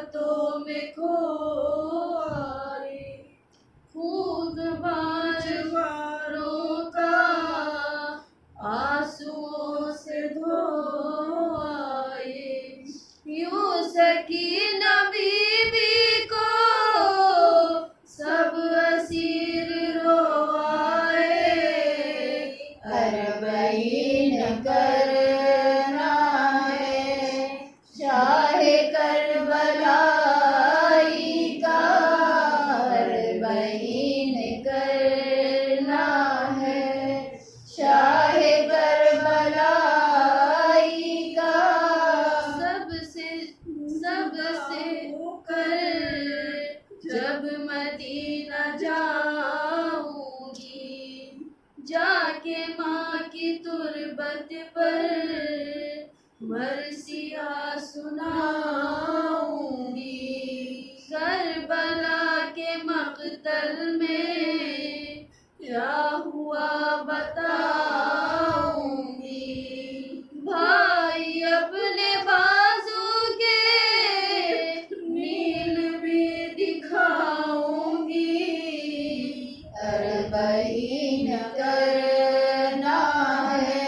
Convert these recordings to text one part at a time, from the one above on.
باتوں میں کھو آئے، خود باجواروں کا آنسوؤں سے دھو آئے، یوں سکینہ بی بی کو سب اسیر رو آئے، اربعین کرنا ہے شاہ کربلائی کا، اربعین کرنا ہے شاہ کربلائی کا، سب سے ہو کر جب مدینہ جاؤں گی، جا کے ماں کی تربت پر مرثیہ سناؤں گی، کربلا کے مقتل میں کیا ہوا بتاؤں گی، بھائی اپنے بازو کے نیل بھی دکھاؤں گی، اربعین کرنا ہے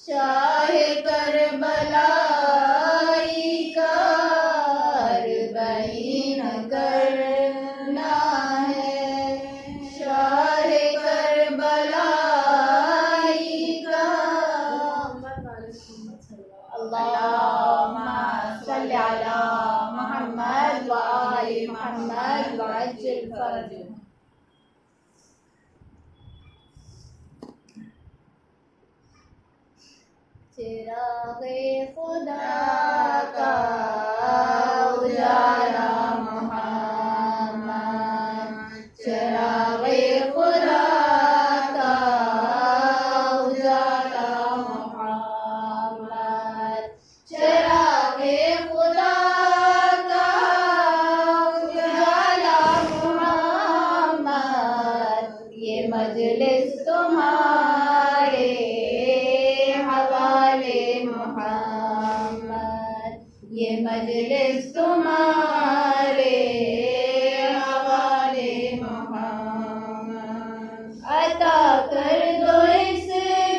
شاہ کربلائی کا، اربعین کرنا ہے شاہ کربلائی کا، اللہم صلی علی محمد وآل محمد وعجل فرجهم۔ چراغ خدا کا اجالا محمد، چراغ خدا کا اجالا محمد، چراغ خدا کا اجالا محمد، یہ مجلس تمہارے حوالے محمد، یہ مجلس تمہارے حوالے محمد، عطا کر دو اس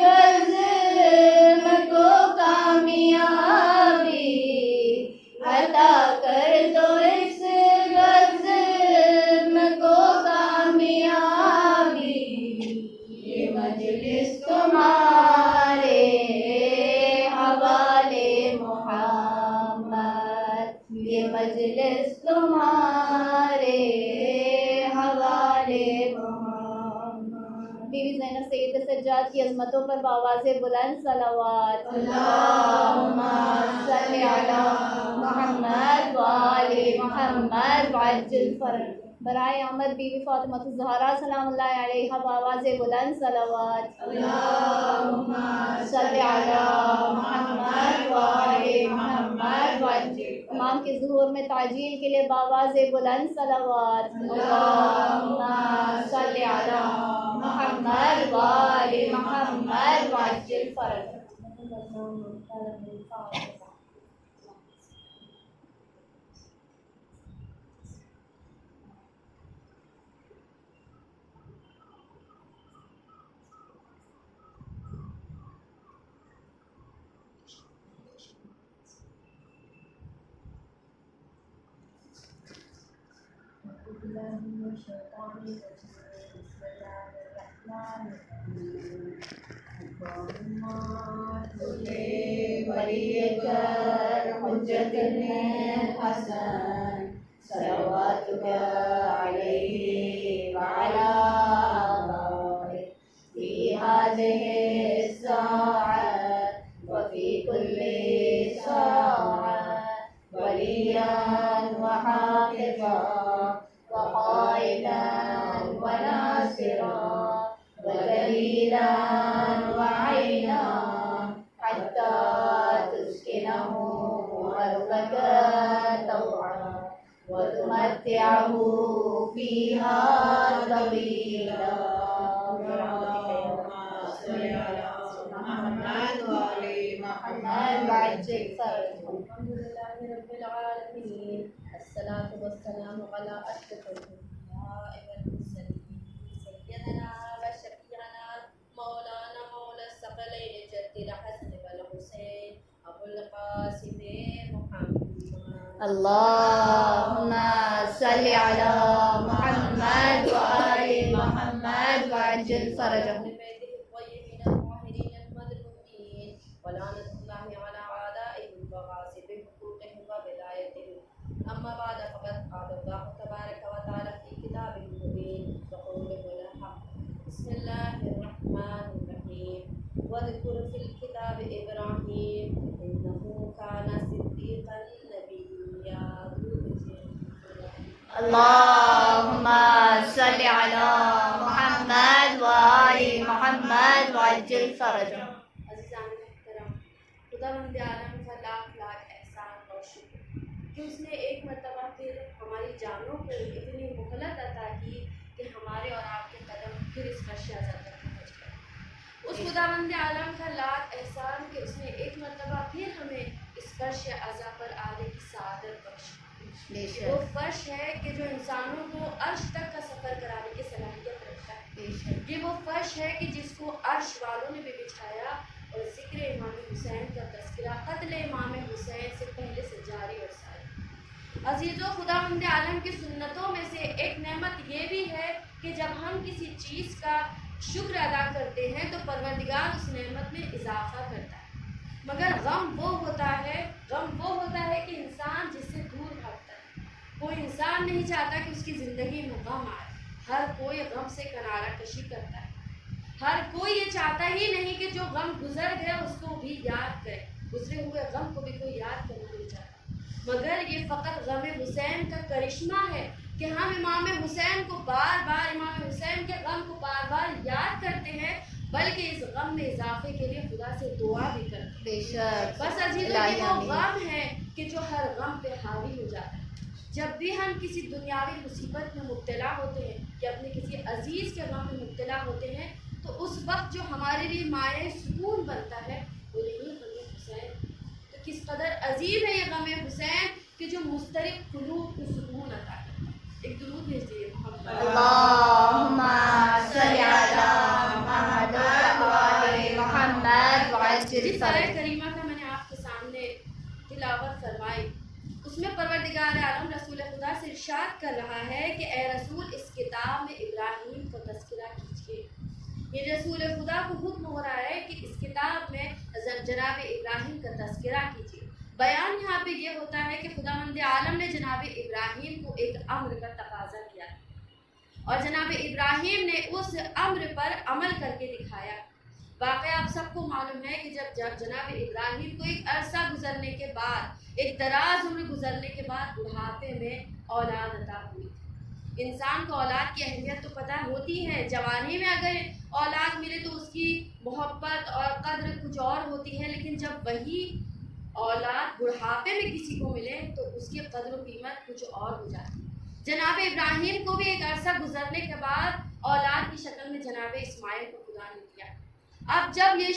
بزم کو کامیابی، عطا کر دو اس بزم کو کامیابی، یہ مجلس تمہارے حوالے محمد، یہ مجلس تمہارے حوالے محمد۔ بی بی زینب سید سجاد کی عظمتوں پر بآواز بلند صلوات، اللہم صلی علی محمد وآل محمد وعجل فرج۔ برائے آمد بی بی فاطمہ الزہرا سلام اللہ علیہا بآواز بلند صلوات، اللہم صلی علی محمد وآل محمد وعجل۔ امام کے ظہور میں تعجیل کے لیے بآواز بلند صلوات، اللہم صلی علی محمد وآل محمد وعجل فرج۔ ولی کر حجت حسن صلواتک علیہ وعلی آبائہ فی هذه الساعة وفی کل ساعة ولیا وحافظا وقائدا وناصرا ودلیلا وعینا حتى تسكنه أرضك طوعا وتمتعه فيها طويلا برحمتك يا رب صل على محمد وآل محمد وعجل فرجهم۔ الحمد لله رب العالمين والصلاة والسلام على أشرف الأنبياء والمرسلين سيدنا وشفيعنا مولانا مولى الثقلين جد الحسن والحسين أبو القاسم محمد اللهم صل على محمد وآل محمد وعجل فرجهم. بيته الطيبين الطاهرين المظلومين ولعنة الله على أعدائهم وغاصب حقوقهم وولايتهم. أما بعد فقد قال الله تبارك وتعالى في كتابه المبين وقوله الحق. بسم الله الرحمن الرحيم. واذكر في الكتاب إبراهيم إنه كان صديقا نبيا. اللهم صل على محمد وآل محمد وعجل فرجهم. عزیزان محترم، خداوند عالم کا لاکھ لاکھ احسان اور شکر کہ اس نے ایک مرتبہ پھر ہماری جانوں کو اتنی مہلت عطا کی کہ ہمارے اور آپ کے قدم پھر اس فرش اعظم تک پہنچ گئے. اس خداوند عالم کا لاکھ احسان کہ اس نے ایک مرتبہ پھر ہمیں اس فرش اعظم پر آنے کی سعادت بخشی. وہ فرش ہے کہ جو انسانوں کو عرش تک کا سفر کرانے کی صلاحیت رکھتا ہے. یہ وہ فرش ہے کہ جس کو عرش والوں نے بھی بچھایا اور ذکر امام حسین کا تذکرہ قتل امام حسین سے پہلے سے جاری اور ساری. عزیزوں، خداوند عالم کی سنتوں میں سے ایک نعمت یہ بھی ہے کہ جب ہم کسی چیز کا شکر ادا کرتے ہیں تو پروردگار اس نعمت میں اضافہ کرتا ہے. مگر غم وہ ہوتا ہے کہ انسان جس سے دور بھاگتا ہے. کوئی انسان نہیں چاہتا کہ اس کی زندگی میں غم آئے. ہر کوئی غم سے کنارہ کشی کرتا ہے. ہر کوئی یہ چاہتا ہی نہیں کہ جو غم گزر گیا اس کو بھی یاد کرے. گزرے ہوئے غم کو بھی کوئی یاد کرنا نہیں چاہتا. مگر یہ فقط غم حسین کا کرشمہ ہے کہ ہم امام حسین کو بار بار امام حسین کے غم کو بار بار یاد کرتے ہیں، بلکہ اس غم میں اضافے کے لیے خدا سے دعا بھی کرتے ہیں. بے شک. بس عزیزوں، یہ وہ غم ہے کہ جو ہر غم پہ حاوی ہو جاتا ہے. جب بھی ہم کسی دنیاوی مصیبت میں مبتلا ہوتے ہیں یا اپنے کسی عزیز کے غم میں مبتلا ہوتے ہیں تو اس وقت جو ہمارے لیے مائع سکون بنتا ہے وہ یہی غم حسین. تو کس قدر عظیم ہے یہ غم حسین کہ جو مضطرب قلوب کو سکون عطا کرتا ہے. ایک درود بھیج دیجیے محمد. اللهم صل على محمد وآل محمد وعجل جس آیت فرجهم. کریمہ کا میں نے آپ کے سامنے تلاوت فرمائی اس میں پروردگار عالم رسول خدا سے ارشاد کر رہا ہے کہ اے رسول اس کتاب میں ابراہیم کا تذکرہ کیجیے. یہ رسول خدا کو حکم ہو رہا ہے کہ اس کتاب میں جناب ابراہیم کا تذکرہ کیجیے. بیان یہاں پہ یہ ہوتا ہے کہ خداوند عالم نے جناب ابراہیم کو ایک امر کا تقاضا کیا اور جناب ابراہیم نے اس امر پر عمل کر کے دکھایا. واقعہ آپ سب کو معلوم ہے کہ جب جناب ابراہیم کو ایک عرصہ گزرنے کے بعد، ایک دراز عمر گزرنے کے بعد بڑھاپے میں اولاد عطا ہوئی. انسان کو اولاد کی اہمیت تو پتہ ہوتی ہے. جوانی میں اگر اولاد ملے تو اس کی محبت اور قدر کچھ اور ہوتی ہے، لیکن جب وہی اولاد بڑھاپے میں کسی کو ملے تو اس کی قدر و قیمت کچھ اور ہو جاتی ہے. جناب ابراہیم کو بھی ایک عرصہ گزرنے کے بعد اولاد کی شکل میں جناب اسماعیل کو خدا نے دیا. اب جب یہ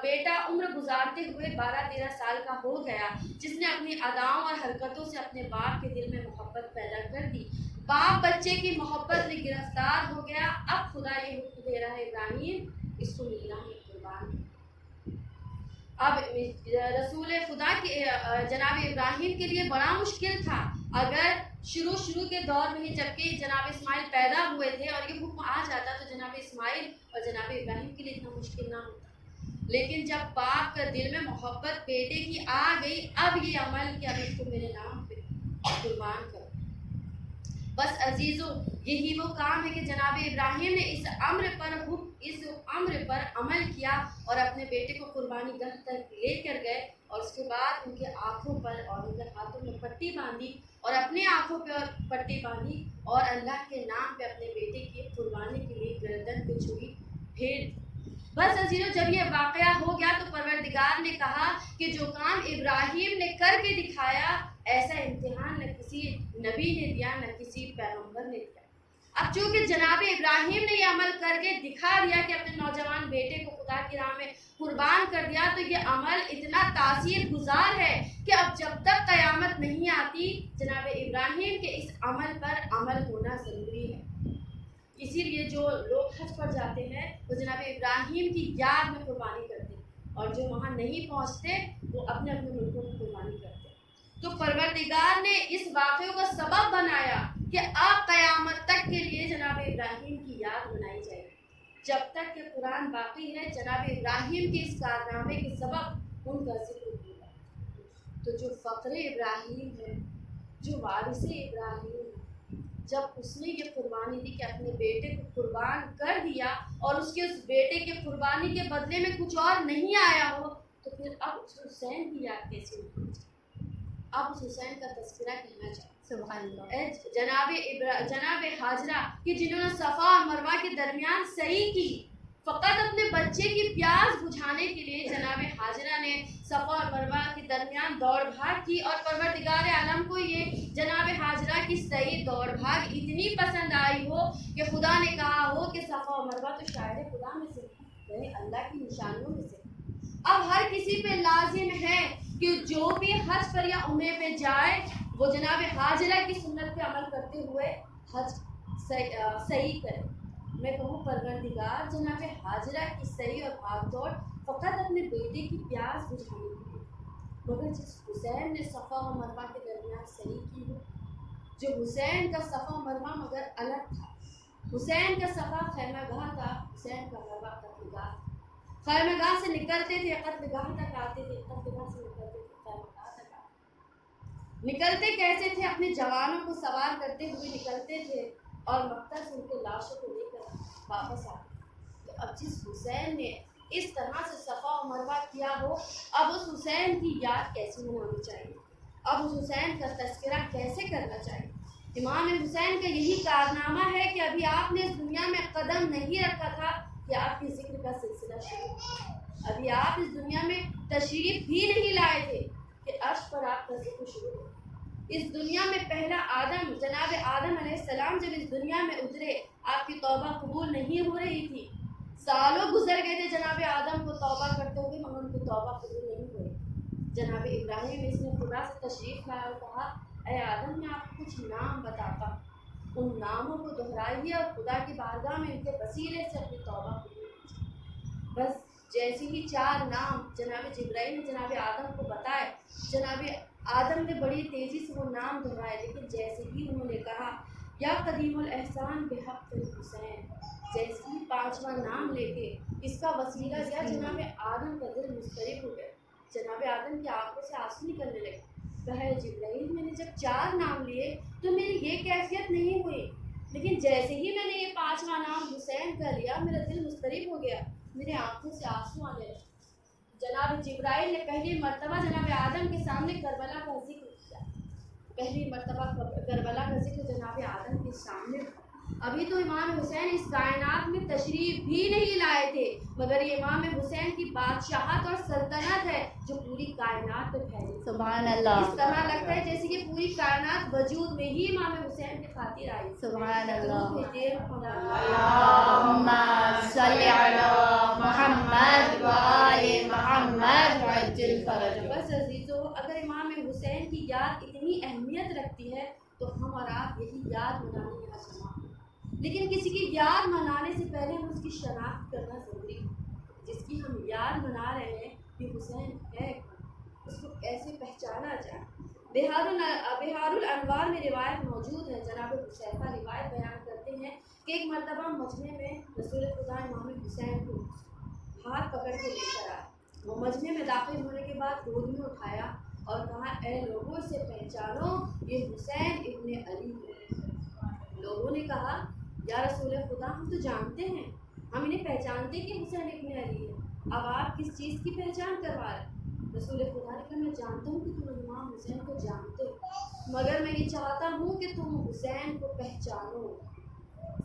بیٹا عمر گزارتے ہوئے 12-13 سال کا ہو گیا، جس نے اپنی اداؤں اور حرکتوں سے اپنے باپ کے دل میں محبت پیدا کر دی، باپ بچے کی محبت میں گرفتار ہو گیا. اب خدا یہ حکم دے رہا ہے ابراہیم اس کو میراث میں قربان کر. اب رسول خدا کے جناب ابراہیم کے لیے بڑا مشکل تھا. اگر شروع کے دور میں ہی جبکہ جناب اسماعیل پیدا ہوئے تھے اور یہ حکم آ جاتا تو جناب اسماعیل اور جناب ابراہیم کے لیے اتنا مشکل نہ ہوتا. لیکن جب باپ کا دل میں محبت بیٹے کی آ گئی، اب یہ عمل کہ اب اس کو میرے نام پہ قربان کرو. بس عزیزوں، یہی وہ کام ہے کہ جناب ابراہیم نے اس امر پر عمل کیا اور اپنے بیٹے کو قربانی گاہ تک لے کر گئے اور اس کے بعد ان کے آنکھوں پر اور ان کے ہاتھوں میں پٹی باندھی اور اپنے آنکھوں پہ پٹی باندھی اور اللہ کے نام پہ اپنے بیٹے کی قربانی کے لیے گردن پہ چھری پھیر. بس عزیزوں، جب یہ واقعہ ہو گیا تو پروردگار نے کہا کہ جو کام ابراہیم نے کر کے دکھایا ایسا امتحان نہ کسی نبی نے دیا نہ کسی پیغمبر نے دیا. اب چونکہ جناب ابراہیم نے یہ عمل کر کے دکھا دیا کہ اپنے نوجوان بیٹے کو خدا کی راہ میں قربان کر دیا، تو یہ عمل اتنا تاثیر گزار ہے کہ اب جب تک قیامت نہیں آتی جناب ابراہیم کے اس عمل پر عمل ہونا ضروری ہے۔ اسی لیے جو لوگ حج پر جاتے ہیں وہ جناب ابراہیم کی یاد میں قربانی کرتے ہیں، اور جو وہاں نہیں پہنچتے وہ اپنے اپنے ملکوں میں قربانی کرتے ہیں۔ تو پروردگار نے اس واقعے کو سبب بنایا کہ اب قیامت تک کے لیے جناب ابراہیم کی یاد منائی جائے گی۔ جب تک کہ قرآن باقی ہے جناب ابراہیم کے اس کارنامے کے سبب ان کا ذکر ہوگا۔ تو جو فخر ابراہیم ہے، جو وارث ابراہیم ہے، جب اس نے یہ قربانی دی کہ اپنے بیٹے کو قربان کر دیا اور اس کے اس بیٹے کے قربانی کے بدلے میں کچھ اور نہیں آیا ہو، تو پھر اب اس حسین کی یاد کیسے ہوگی؟ اب اس حسین کا تذکرہ کہنا چاہیے۔ سبحان اللہ۔ جناب حاجرہ کہ جنہوں نے صفا اور مروہ کے درمیان سعی کی، فقط اپنے بچے کی پیاس بجھانے کے لیے جناب حاجرہ نے صفا اور مروہ کے درمیان دوڑ بھاگ کی، اور پروردگار عالم کو یہ جناب حاجرہ کی سعی دوڑ بھاگ اتنی پسند آئی ہو کہ خدا نے کہا ہو کہ صفا اور مروہ تو شاعر خدا میں سے یعنی اللہ کی نشانیوں میں سے۔ اب ہر کسی پہ لازم ہے کہ جو بھی حج پر یا عمرے پہ جائے وہ جناب حاجرہ کی سنت پہ عمل کرتے ہوئے حج صحیح کرے۔ میں کہوں پروردگار جناب حاجرہ کی صحیح اور بھاگ دوڑ فقط اپنے بیٹے کی پیاس بجھانے کی ہے، مگر جس حسین نے صفا و مروہ کے درمیان صحیح کی ہو، جو حسین کا صفا و مروہ مگر الگ تھا۔ حسین کا صفا خیمہ گاہ تھا، حسین کا مروہ قتل گاہ تھا۔ خیمہ گاہ سے نکلتے تھے قتل گاہ تک آتے تھے، قتل گاہ سے نکلتے تھے خیمہ گاہ تک آتے۔ نکلتے کیسے تھے؟ اپنے جوانوں کو سوار کرتے ہوئے نکلتے تھے اور مقتل سے ان کے لاشوں کو لے کر واپس آتے۔ تو اب جس حسین نے اس طرح سے صفا و مروہ کیا ہو، اب اس حسین کی یاد کیسے منانی چاہیے؟ اب اس حسین کا تذکرہ کیسے کرنا چاہیے؟ امام حسین کا یہی کارنامہ ہے کہ ابھی آپ نے اس دنیا میں قدم نہیں رکھا تھا کہ آپ کی ذکر کا سلسلہ شروع۔ ابھی آپ اس دنیا میں تشریف بھی نہیں لائے تھے کہ عرش پر آپ کا ذکر شروع ہو۔ اس دنیا میں پہلا آدم جناب آدم علیہ السلام جب اس دنیا میں اترے، آپ کی توبہ قبول نہیں ہو رہی تھی۔ سالوں گزر گئے تھے جناب آدم کو توبہ کرتے ہوئے، مگر ان کی توبہ قبول نہیں ہوئی۔ جناب ابراہیم اس نے خدا سے تشریف لایا اور کہا، اے آدم میں آپ کو کچھ نام بتاتا ہوں، ان ناموں کو دہرائیے اور خدا کی بارگاہ میں ان کے وسیلے سے اپنی توبہ قبول کیجیے۔ بس جیسے ہی 4 نام جناب جبرائیل نے جناب آدم کو بتائے، جناب آدم نے بڑی تیزی سے وہ نام دہرائے، لیکن جیسے ہی انہوں نے کہا یا قدیم الاحسان بحق الحسین، جیسے ہی 5واں نام لے کے اس کا وسیلہ دیا، جناب آدم کا دل مضطرب ہو گیا۔ جناب آدم کی آنکھوں سے آنسو نکلنے لگے۔ کہا جبرائیل میں نے جب 4 نام لیے تو میری یہ کیفیت نہیں ہوئی، لیکن جیسے ہی میں نے یہ 5واں نام حسین کا لیا میرا دل مضطرب ہو گیا، میرے آنکھوں سے آنسو آنے لگے۔ جناب جبرائیل نے پہلی مرتبہ جناب آدم کے سامنے کربلا کا ذکر کیا۔ پہلی مرتبہ کربلا کا ذکر جناب آدم کے سامنے تھا۔ ابھی تو امام حسین اس کائنات میں تشریف بھی نہیں لائے تھے، مگر یہ امام حسین کی بادشاہت اور سلطنت ہے جو پوری کائنات میں پھیلی۔ سبحان اللہ۔ اس طرح لگتا ہے جیسے کہ پوری کائنات وجود میں ہی امام حسین کی خاطر آئی۔ سبحان اللہ۔ اللہم صلی علی محمد و آل محمد وعجل فرجہ۔ بس عزیزو، اگر امام حسین کی یاد اتنی اہمیت رکھتی ہے تو ہم اور آپ یہی یاد منانے یہاں جمع ہیں، لیکن کسی کی یاد منانے سے پہلے ہم اس کی شناخت کرنا ضروری ہے۔ جس کی ہم یاد منا رہے ہیں کہ حسین ہے، اس کو کیسے پہچانا جائے۔ بہار الانوار میں روایت موجود ہے، جناب حذیفہ روایت بیان کرتے ہیں کہ ایک مرتبہ مجمع میں رسول خدا امام حسین کو ہاتھ پکڑ کے لے کر آئے۔ وہ مجمع میں داخل ہونے کے بعد گود میں اٹھایا اور کہا، اے لوگوں سے پہچانو، یہ حسین ابن علی ہے۔ لوگوں نے کہا، یا رسول خدا ہم تو جانتے ہیں، ہم انہیں پہچانتے کہ حسین ابن علی ہے، اب آپ کس چیز کی پہچان کروا رہے ہیں؟ رسول خدا نے کہا، میں جانتا ہوں کہ تم امام حسین کو جانتے ہو، مگر میں یہ چاہتا ہوں کہ تم حسین کو پہچانو۔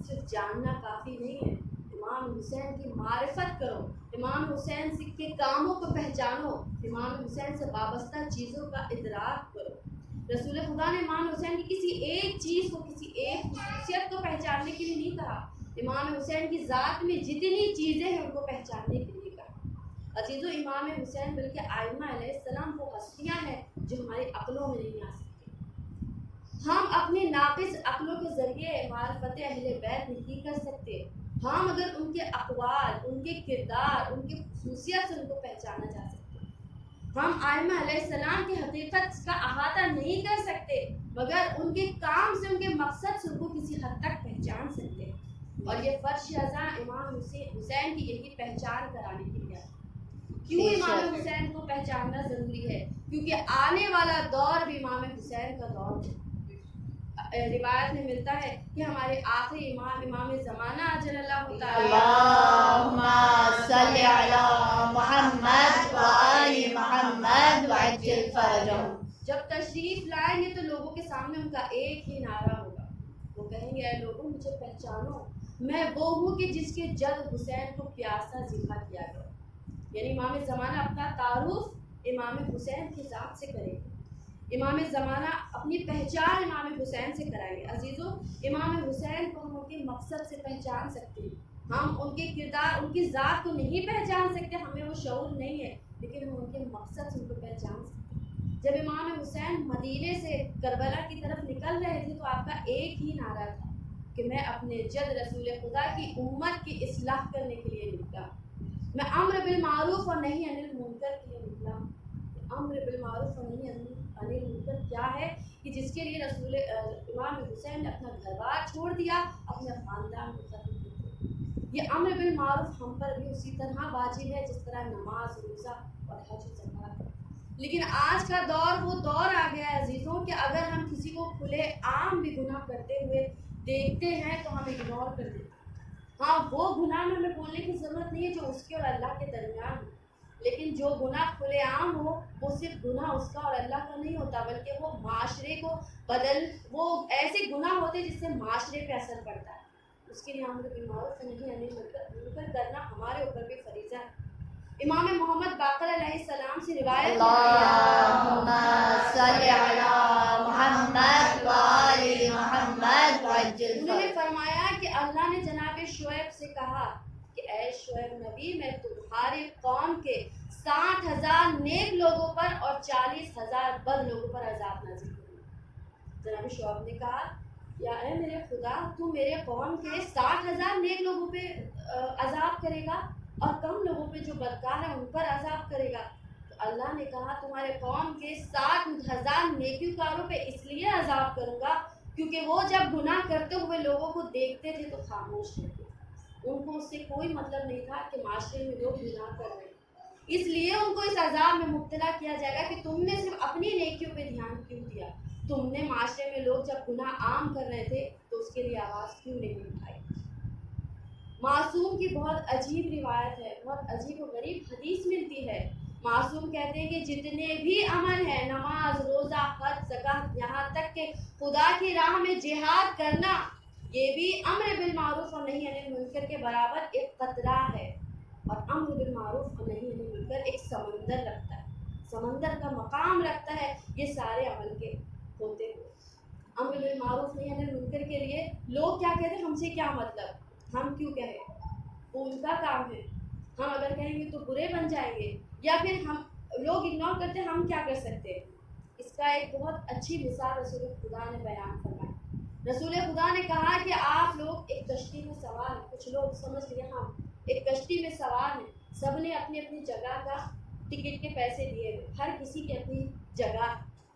صرف جاننا کافی نہیں ہے، امام حسین کی معرفت کرو، امام حسین کے کاموں کو پہچانو، امام حسین سے وابستہ چیزوں کا ادراک کرو۔ رسول خدا نے امام حسین کی کسی ایک چیز کو، کسی ایک خصوصیت کو پہچاننے کے لیے نہیں کہا، امام حسین کی ذات میں جتنی چیزیں ہیں ان کو پہچاننے کے لیے کہا۔ عزیزو، امام حسین بلکہ آئمہ علیہ السلام وہ ہستیاں ہیں جو ہماری عقلوں میں نہیں آ سکتی۔ ہم اپنی ناقص عقلوں کے ذریعے معرفت اہل بیت نہیں کر سکتے۔ ہم اگر ان کے اقوال، ان کے کردار، ان کی خصوصیت سے ان کو پہچانا جا سکتے، ہم آئمہ علیہ السلام کی حقیقت کا احاطہ نہیں کر سکتے، مگر ان کے کام سے، ان کے مقصد سے ان کو کسی حد تک پہچان سکتے ہیں۔ اور یہ فرش ازاں امام حسین کی یہی پہچان کرانے کے لیے ہے۔ کیوں امام حسین کو پہچاننا ضروری ہے؟ کیونکہ آنے والا دور بھی امام حسین کا دور ہے۔ روایت میں ملتا ہے کہ ہمارے آخری امام، امام زمانہ اجل اللہ تعالی اللہم صلی علی محمد و آل محمد وعجل فرجہم، جب تشریف لائیں گے تو لوگوں کے سامنے ان کا ایک ہی نعرہ ہوگا، وہ کہیں گے اے لوگوں مجھے پہچانو، میں وہ ہوں کہ جس کے جد حسین کو پیاسا ذبح کیا گیا۔ یعنی امام زمانہ اپنا تعارف امام حسین کی ذات سے کریں گے، امام زمانہ اپنی پہچان امام حسین سے کرائیں گے۔ عزیزو، امام حسین کو ہم ان کے مقصد سے پہچان سکتے ہیں، ہم ان کے کردار، ان کی ذات کو نہیں پہچان سکتے، ہمیں وہ شعور نہیں ہے، لیکن ہم ان کے مقصد سے ان کو پہچان سکتے ہیں۔ جب امام حسین مدینے سے کربلا کی طرف نکل رہے تھے تو آپ کا ایک ہی نعرہ تھا کہ میں اپنے جد رسول خدا کی امت کی اصلاح کرنے کے لیے نکلا، میں امر بالمعروف اور نہی عن المنکر کے لیے نکلا۔ امر بالمعروف اور نہی عن المنکر کیا ہے؟ کہ جس کے لیے رسول امام حسین نے اپنا گھر بار چھوڑ دیا، اپنے خاندان کو ختم کر دیا۔ یہ امر بالمعروف ہم پر بھی اسی طرح واجب ہے جس طرح نماز، روزہ اور حج و زکوٰۃ۔ لیکن آج کا دور وہ دور آ گیا ہے عزیزوں کہ اگر ہم کسی کو کھلے عام بھی گناہ کرتے ہوئے دیکھتے ہیں تو ہم اگنور کر دیتے ہیں۔ ہاں، وہ گناہ میں ہمیں بولنے کی ضرورت نہیں ہے جو اس کے اور اللہ کے درمیان ہو، لیکن جو گناہ کھلے عام ہو وہ صرف گناہ اس کا اور اللہ کا نہیں ہوتا، بلکہ وہ معاشرے کو وہ ایسے گناہ ہوتے ہیں جس سے معاشرے پہ اثر پڑتا ہے۔ اس کے لیے امر بالمعروف اور نہی عن المنکر کرنا ہمارے اوپر بھی فریضہ ہے۔ امام محمد باقر علیہ السلام سے روایت اللہم صلی علی محمد و آل محمد وعجل انہوں نے فرجہم، فرمایا کہ اللہ نے جناب شعیب سے کہا کہ اے شعیب نبی، میں تمہاری قوم کے 60,000 نیک لوگوں پر اور 40,000 بد لوگوں پر عذاب نازل کروں گا۔ جناب شعیب نے کہا یا اے میرے خدا، تو میرے قوم کے 60,000 نیک لوگوں پہ عذاب کرے گا اور کم لوگوں پہ جو بدکار ہیں ان پر عذاب کرے گا؟ تو اللہ نے کہا تمہارے قوم کے 60,000 نیکوکاروں پہ اس لیے عذاب کروں گا کیونکہ وہ جب گناہ کرتے ہوئے لوگوں کو دیکھتے تھے تو خاموش رہتے، ان کو اس سے کوئی مطلب نہیں تھا کہ معاشرے میں لوگ گناہ کر رہے ہیں، اس لیے ان کو اس عذاب میں مبتلا کیا جائے گا کہ تم نے صرف اپنی نیکیوں پہ دھیان کیوں دیا، تم نے معاشرے میں لوگ جب گناہ عام کر رہے تھے تو اس کے لیے آواز کیوں نہیں اٹھائی۔ معصوم کی بہت عجیب روایت ہے، بہت عجیب و غریب حدیث ملتی ہے۔ معصوم کہتے ہیں کہ جتنے بھی عمل ہیں، نماز، روزہ، حج، زکوٰۃ، یہاں تک کہ خدا کی راہ میں جہاد کرنا، یہ بھی امر بالمعروف اور نہی عن المنکر کے برابر ایک قطرہ ہے۔ اور امر بالمعروف اور نہی عن المنکر ایک سمندر رکھتا ہے، سمندر کا مقام رکھتا ہے یہ سارے عمل کے ہوتے ہوئے۔ امر بالمعروف نہی عن المنکر کے لیے لوگ کیا کہتے ہیں، ہم سے کیا مطلب، ہم کیوں کہیں، وہ ان کا کام ہے، ہم اگر کہیں گے تو برے بن جائیں گے، یا پھر ہم لوگ اگنور کرتے ہیں، ہم کیا کر سکتے ہیں۔ اس کا ایک بہت اچھی مثال رسول خدا نے بیان فرمائی۔ رسول خدا نے کہا کہ آپ لوگ ایک کشتی میں سوار ہیں، کچھ لوگ سمجھ لیا ہاں ایک کشتی میں سوار ہیں، سب نے اپنی اپنی جگہ کا ٹکٹ کے پیسے دیے ہوئے، ہر کسی کی اپنی جگہ،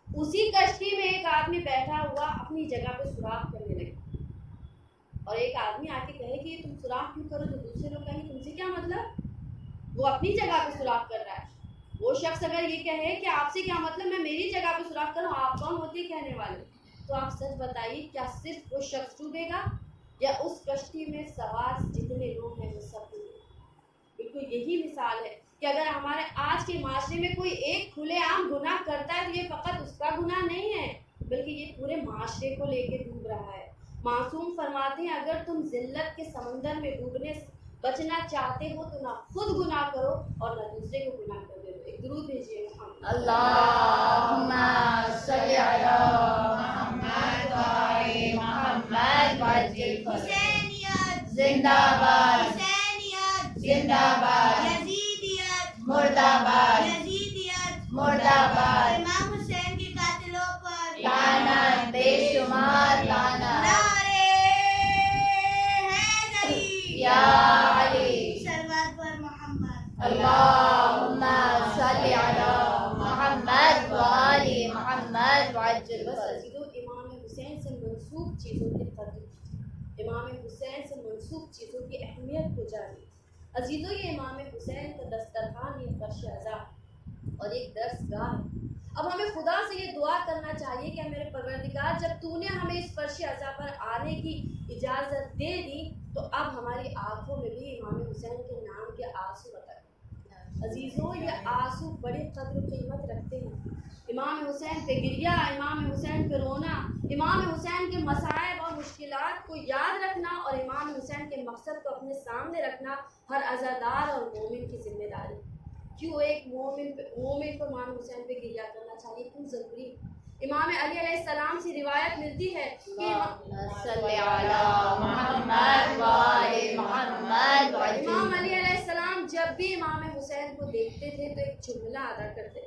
اسی کشتی میں ایک آدمی بیٹھا ہوا اپنی جگہ پہ سوراخ کرنے لگا، اور ایک آدمی آ کے کہے کہ تم سوراخ کیوں کرو، تو دوسرے لوگ کہیں گے تم سے کیا مطلب، وہ اپنی جگہ پہ سوراخ کر رہا ہے۔ وہ شخص اگر یہ کہے کہ آپ سے کیا مطلب، میں میری جگہ پہ سوراخ کروں، آپ کون ہوتی ہے کہنے والے، تو آپ سچ بتائیے کیا صرف وہ شخص ڈوبے گا یا اس کشتی میں سوار جتنے لوگ ہیں وہ سب ڈوبے گا؟ بالکل یہی مثال ہے کہ اگر ہمارے آج کے معاشرے میں کوئی ایک کھلے عام گناہ کرتا ہے تو یہ فقط اس کا گناہ نہیں ہے بلکہ یہ پورے معاشرے کو لے کے ڈوب رہا ہے۔ معصوم فرماتے ہیں اگر تم ذلت کے سمندر میں ڈوبنے سے بچنا چاہتے ہو تو نہ خود گناہ کرو اور نہ دوسرے کو گناہ کرنے دو۔ ایک درود بھیجیے محمد اللہم صلی علی محمد و آل محمد وعجل حسینیت زندہ باد حسینیت زندہ باد یزیدیت مرد آباد یزیدیت مرد آباد امام حسین کے قاتلوں پر لعنت بے شمار لعنت نعرے حیدری یا علی صلوات پر محمد اللہم صلی علی محمد و آل محمد وعجل بس فرج عزیزو امام حسین سے منسوب چیزوں کی قدر، امام حسین سے منسوب چیزوں کی اہمیت کو جانی۔ عزیزو یہ امام حسین کا دسترخوان، یہ فرش عزا اور ایک درس گاہ ہے۔ اب ہمیں خدا سے یہ دعا کرنا چاہیے کہ میرے پروردگار جب تو نے ہمیں اس فرش عزا پر آنے کی اجازت دے دی تو اب ہماری آنکھوں میں بھی امام حسین کے نام کے آنسو عطا کر۔ عزیزوں یہ آنسو بڑی قدر و قیمت رکھتے ہیں۔ امام حسین پہ گریہ، امام حسین پہ رونا، امام حسین کے مصائب اور مشکلات کو یاد رکھنا اور امام حسین کے مقصد کو اپنے سامنے رکھنا ہر عزادار اور مومن کی ذمہ داری۔ کیوں ایک مومن کو امام حسین پہ گریہ کرنا چاہیے، کیوں ضروری؟ امام علی علیہ السلام سے روایت ملتی ہے کہ صلی علی محمد و آل محمد وعجل امام علی علیہ السلام جب بھی امام حسین کو دیکھتے تھے تو ایک جملہ ادا کرتے،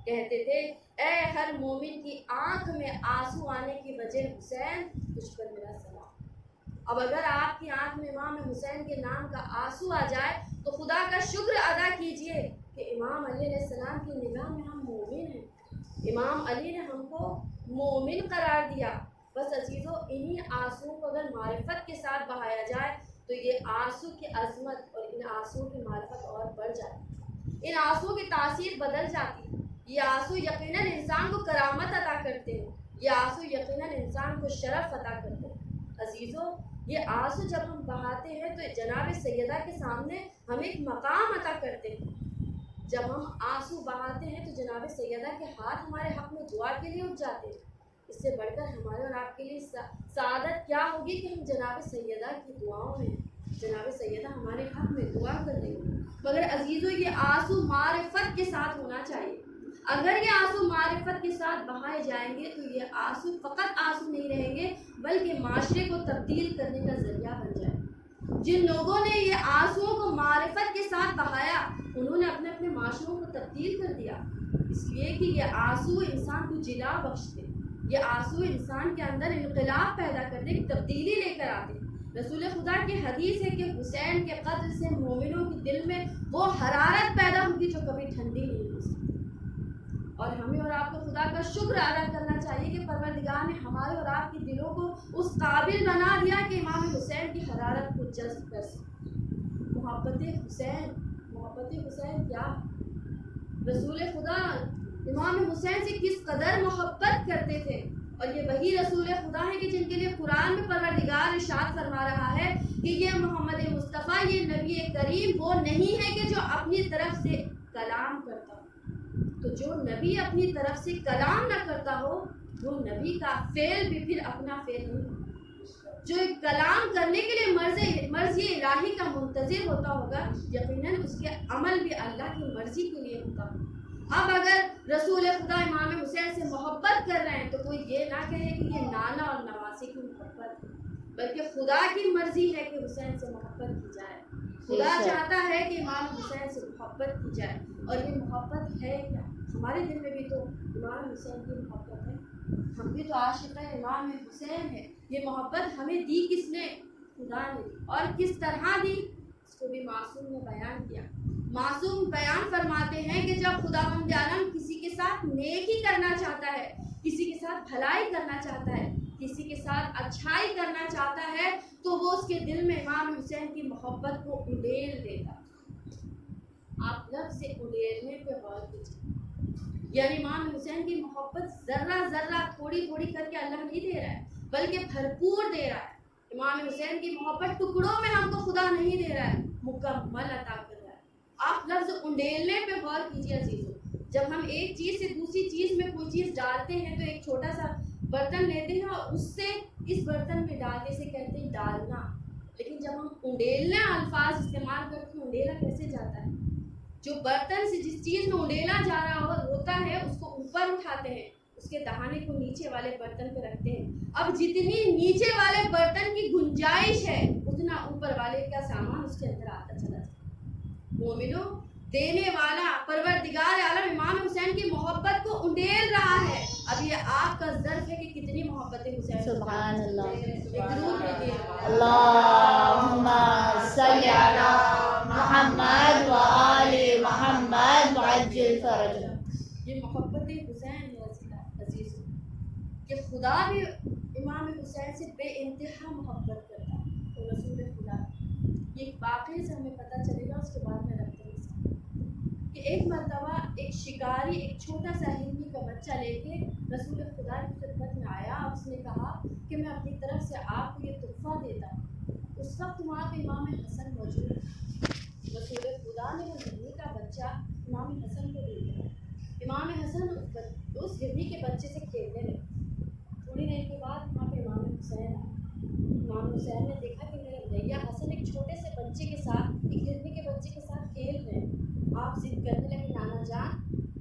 کہتے تھے اے ہر مومن کی آنکھ میں آنسو آنے کی وجہ حسین، تجھ پر میرا سلام۔ اب اگر آپ کی آنکھ میں امام حسین کے نام کا آنسو آ جائے تو خدا کا شکر ادا کیجئے کہ امام علی علیہ السلام کی نگاہ میں ہم مومن ہیں، امام علی نے ہم کو مومن قرار دیا۔ بس عزیزو انہی آنسوؤں کو اگر معرفت کے ساتھ بہایا جائے تو یہ آنسو کی عظمت اور ان آنسوؤں کی معرفت اور بڑھ جاتی، ان آنسوؤں کی تاثیر بدل جاتی۔ یہ آنسو یقیناً انسان کو کرامت عطا کرتے ہیں، یہ آنسو یقیناً انسان کو شرف عطا کرتے ہیں۔ عزیزو یہ آنسو جب ہم بہاتے ہیں تو جناب سیدہ کے سامنے ہم ایک مقام عطا کرتے ہیں۔ جب ہم آنسو بہاتے ہیں تو جناب سیدہ کے ہاتھ ہمارے حق میں دعا کے لیے اٹھ جاتے ہیں۔ اس سے بڑھ کر ہمارے اور آپ کے لیے سعادت کیا ہوگی کہ ہم جناب سیدہ کی دعاؤں میں، جناب سیدہ ہمارے حق میں دعا کر رہی ہیں۔ مگر عزیزو یہ آنسو معرفت کے ساتھ ہونا چاہیے۔ اگر یہ آنسو معرفت کے ساتھ بہائے جائیں گے تو یہ آنسو فقط آنسو نہیں رہیں گے بلکہ معاشرے کو تبدیل کرنے کا ذریعہ بن جائے۔ جن لوگوں نے یہ آنسوؤں کو معرفت کے ساتھ بہایا انہوں نے اپنے اپنے معاشروں کو تبدیل کر دیا، اس لیے کہ یہ آنسو انسان کو جلا بخشتے، یہ آنسو انسان کے اندر انقلاب پیدا کرتے، تبدیلی لے کر آتے۔ رسول خدا کی حدیث ہے کہ حسین کے قتل سے مومنوں کے دل میں وہ حرارت پیدا ہوگی جو کبھی ٹھنڈی نہیں ہو سکتی۔ اور ہمیں اور آپ کو خدا کا شکر ادا کرنا چاہیے کہ پروردگار نے ہمارے اور آپ کے دلوں کو اس قابل بنا دیا کہ امام حسین کی حرارت کو جذب کر سکے۔ محبت حسین کیا؟ رسول خدا امام حسین سے کس قدر محبت کرتے تھے، اور یہ وہی رسول خدا ہے کہ جن کے لیے قرآن میں پروردگار ارشاد فرما رہا ہے کہ یہ محمد مصطفیٰ، یہ نبی کریم وہ نہیں ہے کہ جو اپنی طرف سے کلام کرتا ہو۔ تو جو نبی اپنی طرف سے کلام نہ کرتا ہو وہ نبی کا فعل بھی پھر اپنا فعل نہیں ہوتا۔ جو کلام کرنے کے لیے مرضی الہی کا منتظر ہوتا ہوگا یقیناً اس کے عمل بھی اللہ کی مرضی کے لیے ہوتا ہوگا۔ اب اگر رسول خدا امام حسین سے محبت کر رہے ہیں تو کوئی یہ نہ کہے کہ یہ نانا اور نواسے کی محبت ہے، بلکہ خدا کی مرضی ہے کہ حسین سے محبت کی جائے۔ خدا چاہتا ہے کہ امام حسین سے محبت کی جائے، اور یہ محبت ہے کیا؟ ہمارے دل میں بھی تو امام حسین کی محبت ہے، ہم بھی تو عاشق امام حسین ہے۔ یہ محبت ہمیں دی کس نے؟ خدا نے دی، اور کس طرح دی اس کو بھی معصوم نے بیان کیا۔ معصوم بیان فرماتے ہیں کہ جب خداوند عالم کسی کے ساتھ نیکی کرنا چاہتا ہے، کسی کے ساتھ بھلائی کرنا چاہتا ہے، کسی کے ساتھ اچھائی کرنا چاہتا ہے تو وہ اس کے دل میں امام حسین کی محبت کو اڈیل دیتا۔ آپ لفظ اڈیلنے پہ غور کیجیے، یعنی امام حسین کی محبت ذرہ ذرہ تھوڑی تھوڑی کر کے اللہ نہیں دے رہا ہے بلکہ بھرپور دے رہا ہے۔ امام حسین کی محبت ٹکڑوں میں ہم کو خدا نہیں دے رہا ہے، مکمل عطا کر رہا ہے۔ آپ لفظ اڈیلنے پہ غور کیجیے عزیزو، جب ہم ایک چیز سے دوسری چیز میں کوئی چیز ڈالتے ہیں تو ایک چھوٹا سا برتن لیتے ہیں اور اس سے اس برتن میں ڈالتے سے کہتے ہیں ڈالنا، لیکن جب ہم اڈیلنا الفاظ استعمال کرتے ہیں اڈیلا کیسے جاتا ہے؟ جو برتن سے جس چیز میں انڈیلا جا رہا ہوتا ہے اس کو اوپر اٹھاتے ہیں، اس کے دہانے کو نیچے والے برتن پہ رکھتے ہیں. اب جتنی نیچے والے برتن کی گنجائش ہے اتنا اوپر والے کا سامان اس کے اندر آتا چلا جائے. مومنوں، دینے والا پروردگار عالم امام حسین کی محبت کو انڈیل رہا ہے. اب یہ آپ کا ظرف ہے کہ کتنی محبت حسین. سبحان اللہ. ایک درود پڑھیے. اللہم صلی علی محمد و آل محمد وعجل فرجہ. یہ محبت حسین عزیز کہ خدا بھی امام حسین سے بے انتہا محبت کرتا ہے. رسول خدا یہ واقعے سے ہمیں پتہ چلے گا، اس کے بعد میں رکھتے ہیں کہ ایک مرتبہ ایک شکاری ایک چھوٹا سا ہرنی کا بچہ لے کے رسول خدا کی خدمت میں آیا. اس نے کہا کہ میں اپنی طرف سے آپ کو یہ تحفہ دیتا ہوں. اس وقت وہاں پہ امام حسن موجود تھے. رسول خدا نے اس ہرنی کا بچہ امام حسن کو دے دیا. امام حسن اس ہرنی کے بچے سے کھیلنے لگے. تھوڑی دیر کے بعد وہاں پہ امام حسین آئے. امام حسین نے دیکھا کہ میرے بھیا حسن ایک چھوٹے سے بچے کے ساتھ ایک ہرنی کے بچے کے ساتھ کھیل رہے ہیں. آپ ضد کرنے لگے، نانا جان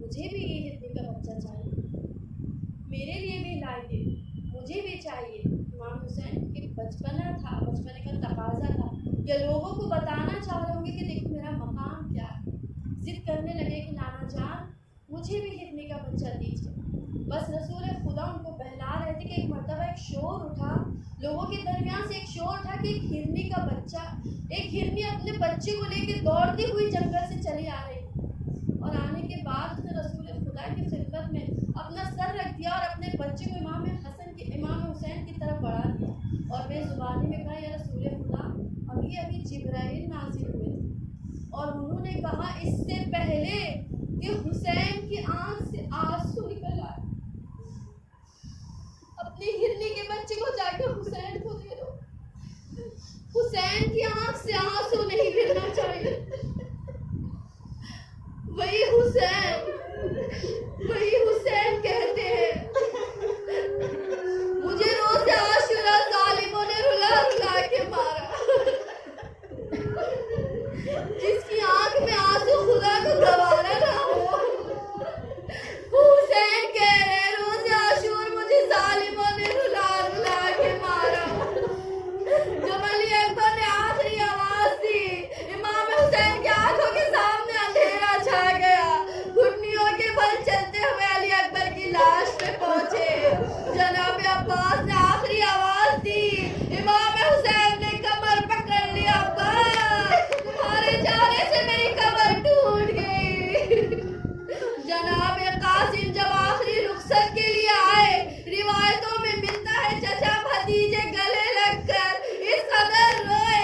مجھے بھی یہ ہرنی کا بچہ چاہیے، میرے لیے بھی لائیے، مجھے بھی چاہیے. امام حسین کے بچپنا تھا، بچپنے کا تقاضا تھا، یا لوگوں کو بتانا چاہ رہے ہوں گے کہ دیکھو میرا مقام کیا ہے. ضد کرنے لگے کہ نانا جان مجھے بھی ہرنی کا بچہ دیجیے. بس رسول خدا ان کو بہلا رہے تھے کہ ایک مرتبہ ایک شور اٹھا، لوگوں کے درمیان سے ایک شور اٹھا کہ ایک ہرنی کا بچہ، ایک ہرنی اپنے بچے کو لے کے دوڑتی ہوئی جنگل سے چلی آ رہی. اور آنے کے بعد اس نے رسول خدا کی خدمت میں اپنا سر رکھ دیا اور اپنے بچے کو امام حسین کی طرف بڑھا دیا اور بے زبانی میں کہا یا رسول خدا ابھی جبرائیل نازل ہوئے تھے اور انہوں نے کہا اس سے پہلے کہ حسین کی آنکھ سے آنسو نکل آئے، اپنی ہرنی کے بچے کو جا کے حسین کو دے دو. حسین کی آنکھ سے آنسو نہیں گرنا چاہیے. وہی حسین کہتے ہیں مجھے روز عاشورہ ظالموں نے رلا رلا کے مارا. جس کی آنکھ میں آنسو خدا کو گوارا نہ ہو، حسین کہہ رہے روز عاشور مجھے ظالموں نے رلا رلا کے مارا. جب علی اکبر نے آخری آواز دی امام حسین کی آنکھوں کے سامنے اندھیرا چھا گیا. گھٹنیوں کے بل چلتے ہوئے علی اکبر کی لاش پہ پہنچے. جناب عباس نے آخری آواز دی، امام حسین نے کمر پکڑ لیا، عباس تمہارے جانے سے میری کمر ٹوٹ گئی. جناب قاسم جب آخری رخصت کے لیے آئے، روایتوں میں ملتا ہے چچا بھتیجے گلے لگ کر اس قدر روئے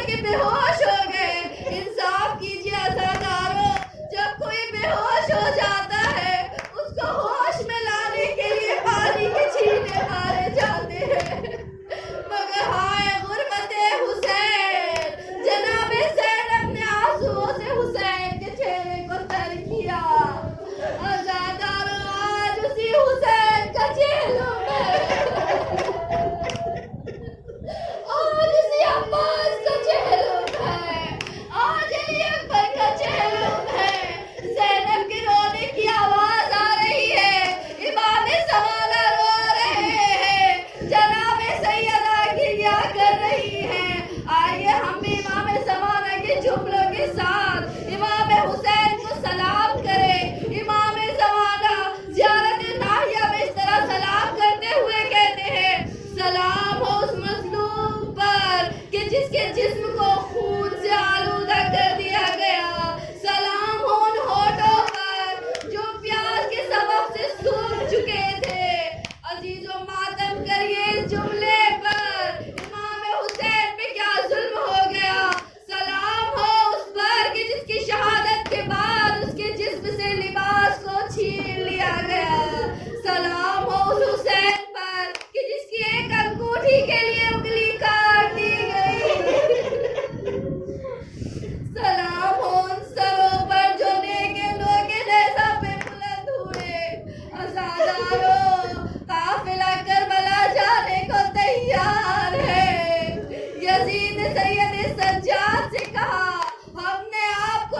کہ بے ہوش ہو گئے. انصاف کیجیے عزادارو، جب کوئی بے ہوش ہو جاتا ہے اس کو ہوش میں لانے کے لیے پانی کے چھینے مارے جاتے ہیں. مگر ہائے غربت حسین، جناب زینب نے آنسوؤں سے حسین کے چہرے کو تر کیا. عزادارو آج اسی حسین کا جہلم ہے، آج اسی عباس کا جہلم ہے، آج علی اکبر کا جہلم ہے. زینب کے رونے کی آواز آ رہی ہے، امام زمانہ رو رہے ہیں، جناب سیدہ گریہ کر رہی ہیں. آئیے ہم بھی امام زمانہ کے جملوں کے ساتھ امام حسین کو سلام کریں. امام زمانہ زیارت ناہیہ میں اس طرح سلام کرتے ہوئے کہتے ہیں، سلام ہو اس مظلوم پر کہ جس کے جسم کو خون سے آلودہ کر دیا گیا. سلام ہو ان ہونٹوں پر جو پیاس کے سبب سے سوکھ چکے تھے. عزیزو ماتم کریے اس جملے پر، امام حسین پہ کیا ظلم ہو گیا. سلام ہو اس پر کہ جس کی شہادت کے بعد اس کے جسم سے لباس کو چھین لیا گیا. سلام ہو اس حسین پر کہ جس کی ایک انگوٹھی کے لیے انگلی کاٹ دی گئی. سلام ہو ان سروں پر جو نیکے لوگے نیزہ پہ بلند ہوئے. عزادارو قافلہ کربلا جانے کو تیار ہے. یزید سید سجاد سے کہا ہم نے آپ کو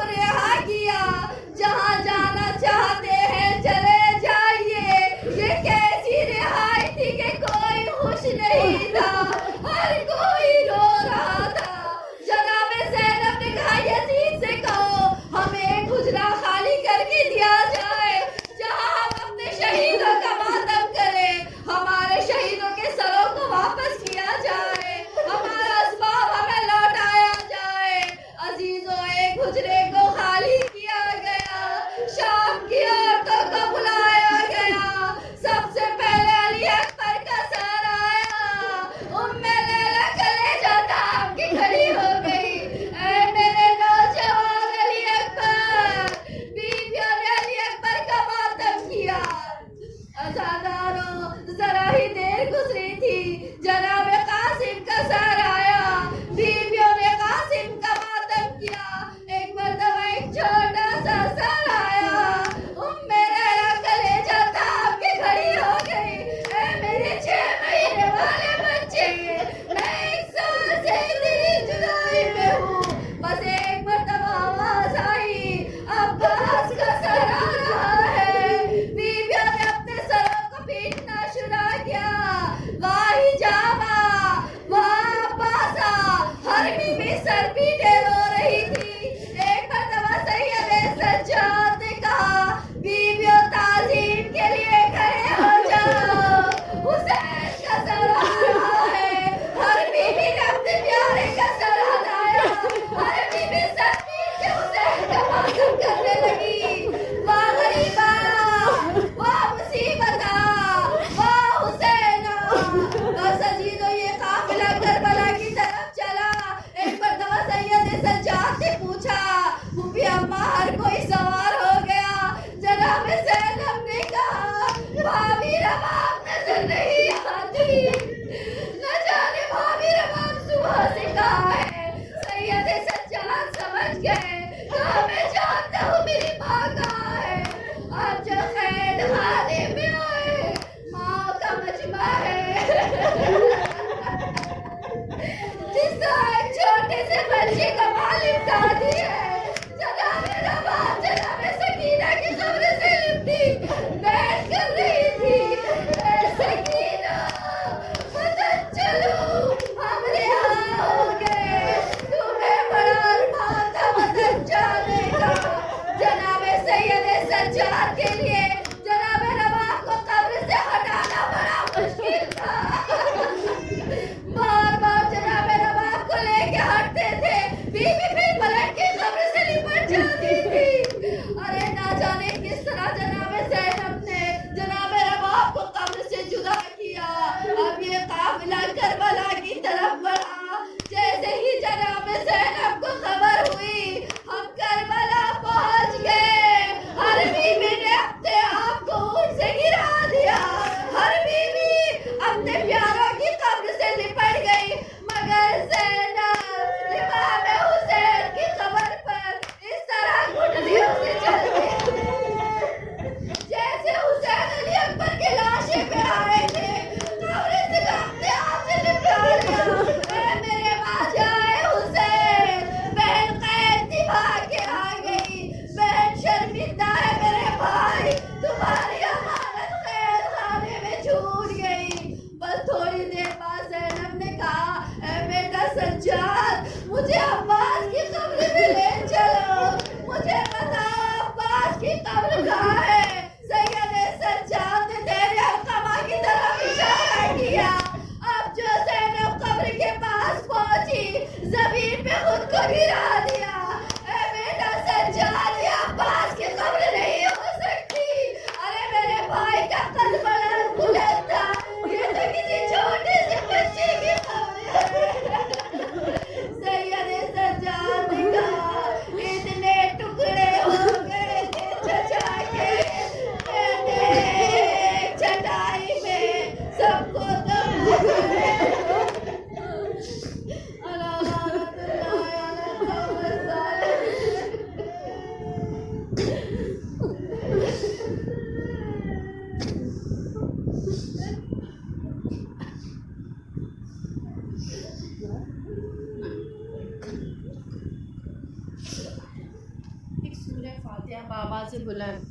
بآواز بلند.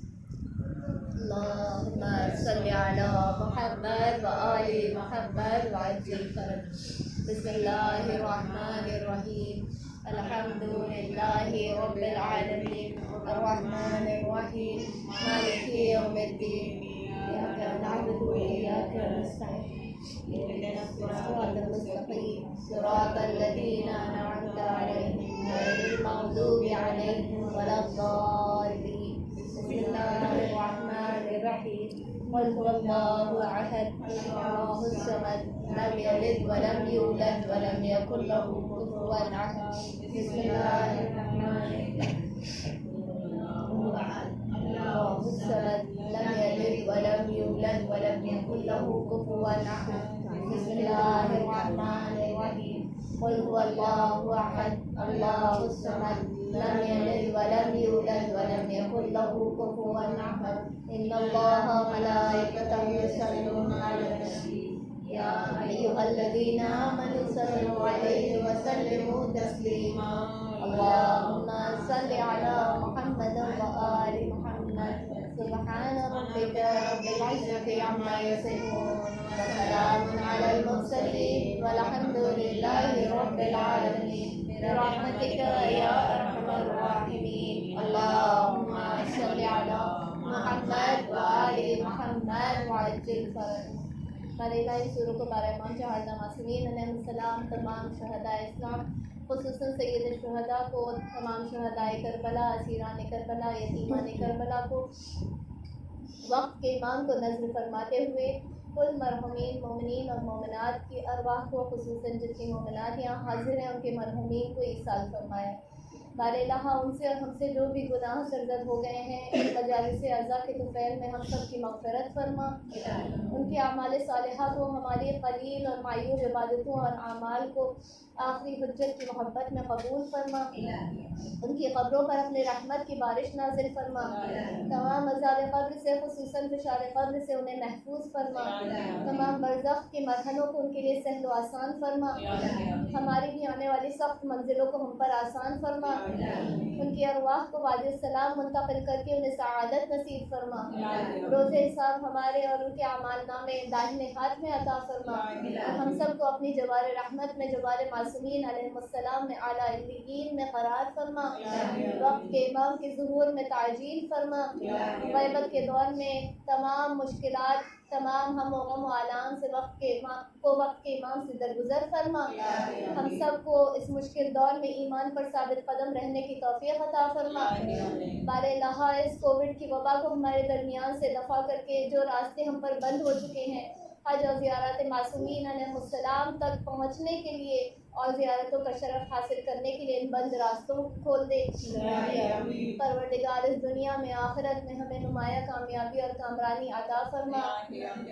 اللهم صل على محمد وآل محمد وعجل فرج. بسم الله الرحمن الرحيم. الحمد لله رب العالمين الرحمن الرحيم مالك يوم الدين إياك نعبد وإياك نستعين اهدنا الصراط المستقيم صراط الذين أنعمت عليهم غير المغضوب عليهم ولا الضالين. بسم الله الرحمن الرحيم. قل هو الله أحد الله الصمد لم يلد ولم يولد ولم يكن له كفوا أحد. بسم الله الرحمن الرحيم. الله الصمد لم يلد ولم يولد ولم يكن له كفوا أحد. بسم الله الرحمن الرحيم. قل هو الله أحد الله الصمد لم يلد ولم يولد ولم يكن له كفوا أحد. إن الله وملائكته يصلون على النبي يا أيها الذين آمنوا صلوا عليه وسلموا تسليما. اللهم صل على محمد وآل محمد. سبحان ربك رب العزة عما يصفون وسلام على المرسلين والحمد لله رب العالمين برحمتك يا أرحم الراحمين. اللهم صل على محمد وآل محمد وعجل فرج. ہمارے الہی سوروں کو بارہ امام چہارہ معصومین علیہ السلام، تمام شہداء اسلام، خصوصاً سید الشہداء کو، تمام شہداء کربلا، اسیران کربلا، یتیمان کربلا کو، وقت کے امام کو نذر فرماتے ہوئے کل مرحومین مومنین اور مومنات کی ارواح کو، خصوصاً جتنی مومنات یہاں حاضر ہیں ان کے مرحومین کو ایصال فرمایا. بار الہ ان سے اور ہم سے جو بھی گناہ سرزد ہو گئے ہیں ان مجالس اعضاء کے طفیل میں ہم سب کی مغفرت فرما. ان کے اعمال صالحہ کو، ہماری قلیل اور معیوب عبادتوں اور اعمال کو آخری حجت کی محبت میں قبول فرما. ان کی قبروں پر اپنے رحمت کی بارش نازل فرما. تمام عذاب قبر سے، خصوصاً فشار قبر سے انہیں محفوظ فرما. تمام برزخ کے مرحلوں کو ان کے لیے سہل و آسان فرما. ہماری بھی آنے والی سخت منزلوں کو ہم پر آسان فرما. ان کی ارواح کو وادی السلام منتقل کر کے انہیں سعادت نصیب فرما. روز حساب ہمارے اور ان کے اعمال نامے داہنے ہاتھ میں عطا فرما. اور ہم سب کو اپنی جوار رحمت میں، جوار معصومین علیہ السلام میں، اعلیٰ علیین میں قرار فرما. وقت کے امام کے ظہور میں تعجیل فرما. غیبت کے دور میں تمام مشکلات، تمام ہم و غم و آلام سے وقت کے امام سے درگزر فرما. ہم سب کو اس مشکل دور میں ایمان پر ثابت قدم رہنے کی توفیق عطا فرما. بار الہ اس کووڈ کی وبا کو ہمارے درمیان سے دفع کر کے جو راستے ہم پر بند ہو چکے ہیں حج اور زیارت معصومین علیہ السلام تک پہنچنے کے لیے اور زیارتوں کا شرف حاصل کرنے کے لیے ان بند راستوں کو کھول دے. پروردگار اس دنیا میں آخرت میں ہمیں نمایاں کامیابی اور کامرانی عطا فرما.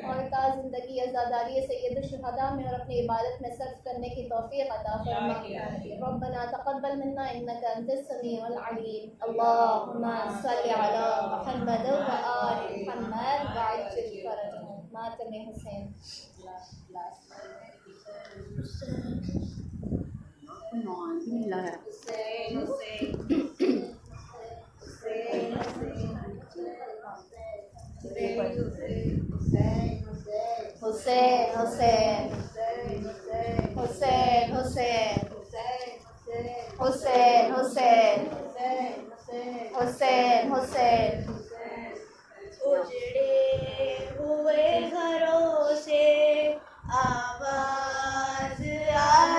اور تا زندگی عزاداری سید الشہداء میں اور اپنی عبادت میں صرف کرنے کی توفیق عطا فرما. ربنا تقبل منا انك انت السميع العليم. اللهم صل على محمد وآل محمد وعجل فرجهم. ماتم حسین. حسین حسین حسین حسین حسین حسین حسین حسین. اجڑے ہوئے گھروں سے آواز آ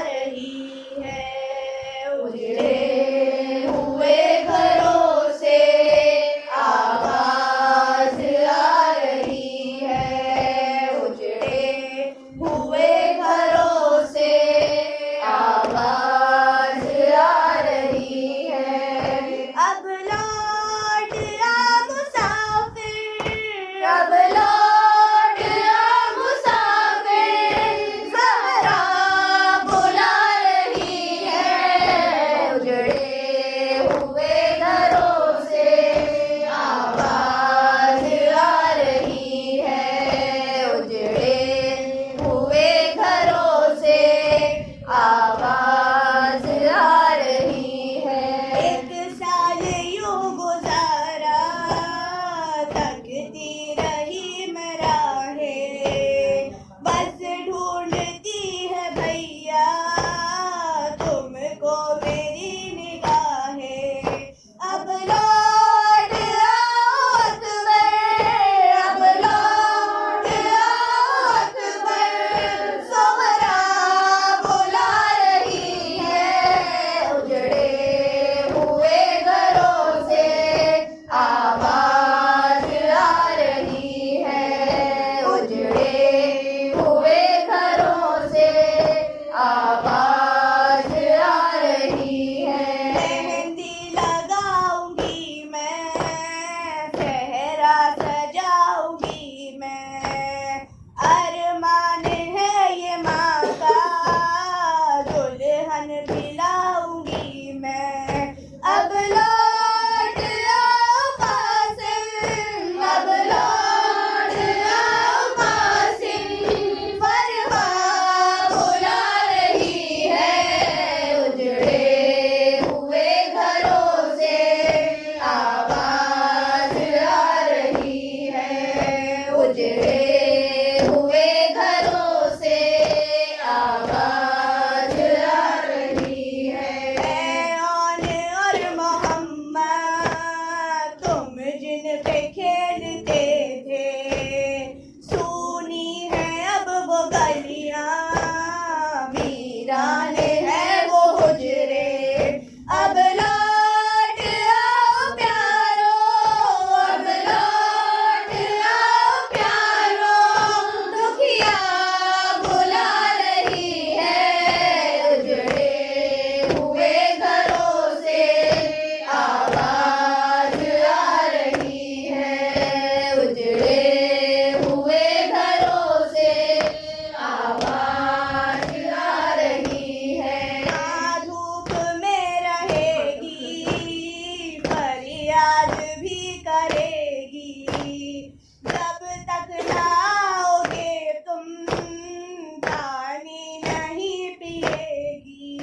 نہیں پیے گی.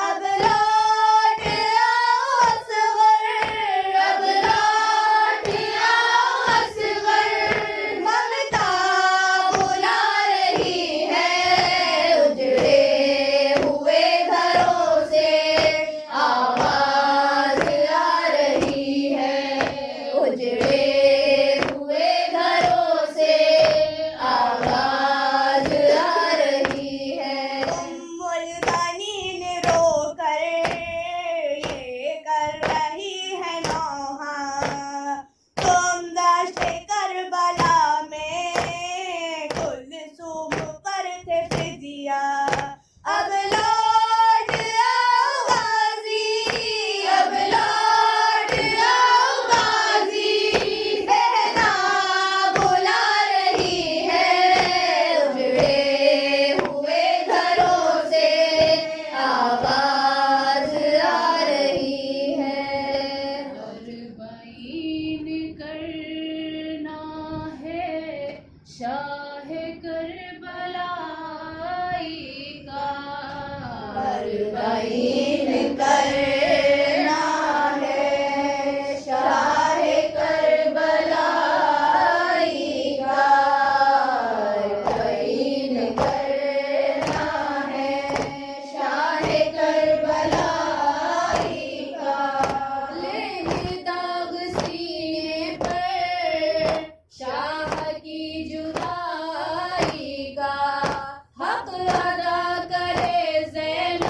اب لوٹ آؤ اصغر، اب لوٹ آؤ اصغر، ممتا بلا رہی ہے اجڑے ہوئے گھروں سے، آواز آ رہی ہے اجڑے ہوئے گھروں سے، آواز آ رہی ہے. ام البنین رو کر یہ کر رہی ہے نوحہ، تم دشت کربلا میں کلثوم پر تھے فدیہ. اب لوٹ آؤ غازی، اب لوٹ آؤ غازی، بہنا بلا رہی ہے اجڑے ہوئے گھروں سے، آواز آ رہی ہے. اربعین کرنا ہے شاہ کربلائی کا، اربعین کرنا ہے شاہ کربلائی کا، اربعین کرنا ہے شاہ کربلائی کا. لیں گے داغ سینے پر شاہ کی جدائی کا، حق ادا کرے زینب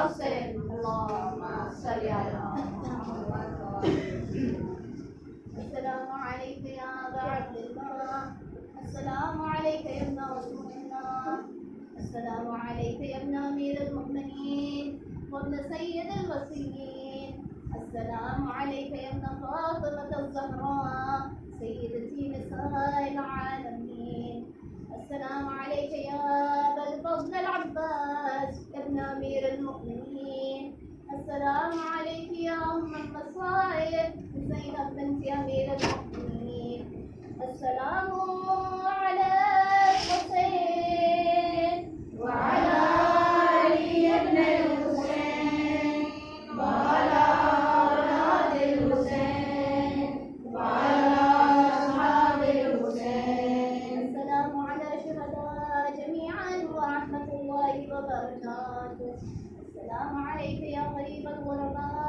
حسین اللهم صل على السلام عليك يا أبا عبد الله. السلام عليك يا ابن رسول الله. السلام عليك يا ابن أمير المؤمنين وابن سيد الوصيين. السلام عليك يا ابن فاطمة الزهراء سيدتي نساء العالمين. السلام عليك يا أبا الفضل العباس ابن أمير المؤمنين. السلام عليك يا أم المصائب زينب بنت أمير المؤمنين. السلام على الحسين وعلى علي بن الحسين وعلى أولاد الحسين وعلى أصحاب الحسين. السلام على الشهداء جميعا ورحمة الله وبركاته. السلام عليك يا قريب الغرباء